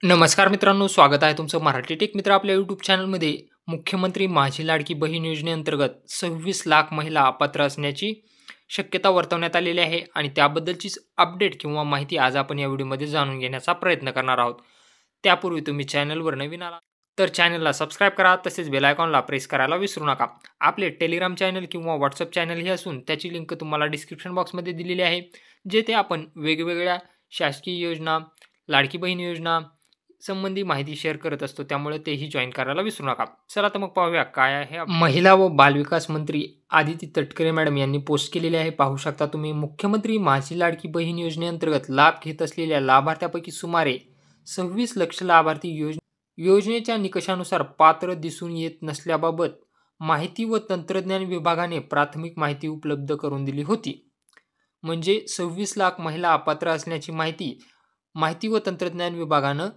नमस्कार मित्रांनो, स्वागत आहे तुमचं मराठी टेक मित्र आपल्या यूट्यूब चॅनलमध्ये. मुख्यमंत्री माझी लाडकी बहीण योजनेअंतर्गत 26 लाख महिला अपात्र असण्याची शक्यता वर्तवण्यात आलेली आहे आणि त्याबद्दलचीच अपडेट किंवा माहिती आज आपण या व्हिडिओमध्ये जाणून घेण्याचा प्रयत्न करणार आहोत. त्यापूर्वी तुम्ही चॅनलवर नवीन आला तर चॅनलला सबस्क्राईब करा, तसेच बेल आयकॉनला प्रेस करायला विसरू नका. आपले टेलिग्राम चॅनल किंवा व्हॉट्सअप चॅनलही असून त्याची लिंक तुम्हाला डिस्क्रिप्शन बॉक्समध्ये दिलेली आहे, जेथे आपण वेगवेगळ्या शासकीय योजना, लाडकी बहीण योजना संबंधी माहिती शेअर करत असतो, त्यामुळे तेही जॉईन करायला विसरू नका. चला तर मग पाहूया काय आहे. महिला व बालविकास मंत्री आदिती तटकरे मॅडम यांनी पोस्ट केलेले आहे. पाहू शकता तुम्ही. मुख्यमंत्री माझी लाडकी बहीण योजनेअंतर्गत लाभ घेत असलेल्या लाभार्थ्यापैकी सुमारे 26 लक्ष लाभार्थी योजनेच्या निकषानुसार पात्र दिसून येत नसल्याबाबत माहिती व तंत्रज्ञान विभागाने प्राथमिक माहिती उपलब्ध करून दिली होती. म्हणजे 26 लाख महिला अपात्र असण्याची माहिती माहिती व तंत्रज्ञान विभागानं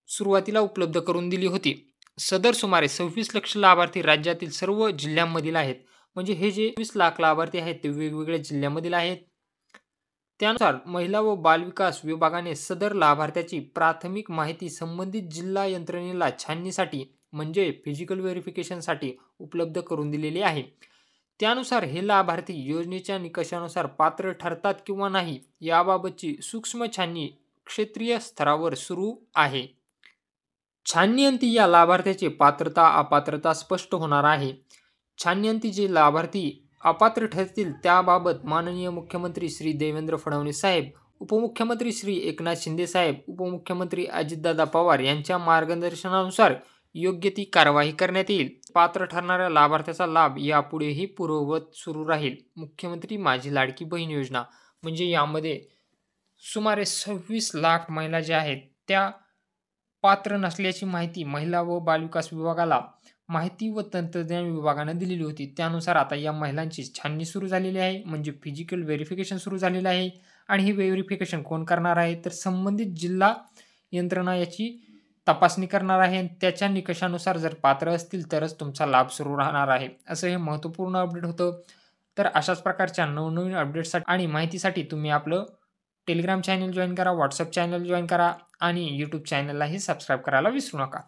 सुरुवातीला उपलब्ध करून दिली होती. सदर सुमारे 26 लक्ष लाभार्थी राज्यातील सर्व जिल्ह्यांमधील आहेत. म्हणजे हे जे 26 लाख लाभार्थी आहेत ते वेगवेगळ्या जिल्ह्यांमधील आहेत. त्यानुसार महिला व बालविकास विभागाने सदर लाभार्थ्याची प्राथमिक माहिती संबंधित जिल्हा यंत्रणेला छाननीसाठी म्हणजे फिजिकल व्हेरिफिकेशनसाठी उपलब्ध करून दिलेली आहे. त्यानुसार हे लाभार्थी योजनेच्या निकषानुसार पात्र ठरतात किंवा नाही याबाबतची सूक्ष्म छाननी क्षेत्रीय स्तरावर सुरू आहे. छाननीअंती या लाभार्थ्याचे पात्रता अपात्रता स्पष्ट होणार आहे. छाननीअंती जे लाभार्थी अपात्र ठरतील त्याबाबत माननीय मुख्यमंत्री श्री देवेंद्र फडणवीस साहेब, उपमुख्यमंत्री श्री एकनाथ शिंदे साहेब, उपमुख्यमंत्री अजितदादा पवार यांच्या मार्गदर्शनानुसार योग्य ती कारवाई करण्यात येईल. पात्र ठरणाऱ्या लाभार्थ्याचा लाभ यापुढेही पूर्ववत सुरू राहील. मुख्यमंत्री माझी लाडकी बहीण योजना म्हणजे यामध्ये सुमारे 26 लाख महिला ज्या आहेत त्या पात्र नसल्याची माहिती महिला व बालविकास विभागाला माहिती व तंत्रज्ञान विभागाने दिलेली होती. त्यानुसार आता या महिलांची छाननी सुरू झालेली आहे, म्हणजे फिजिकल व्हेरिफिकेशन सुरू झालेलं आहे. आणि हे व्हेरिफिकेशन कोण करणार आहे तर संबंधित जिल्हा यंत्रणा याची तपासणी करणार आहे आणि त्याच्या निकषानुसार जर पात्र असतील तरच तुमचा लाभ सुरू राहणार आहे. असं हे महत्त्वपूर्ण अपडेट होतं. तर अशाच प्रकारच्या नवनवीन अपडेट्ससाठी आणि माहितीसाठी तुम्ही आपलं टेलिग्राम चॅनल जॉईन करा, व्हॉट्सअप चॅनल जॉईन करा आणि यूट्यूब चॅनललाही सबस्क्राईब करायला विसरू नका.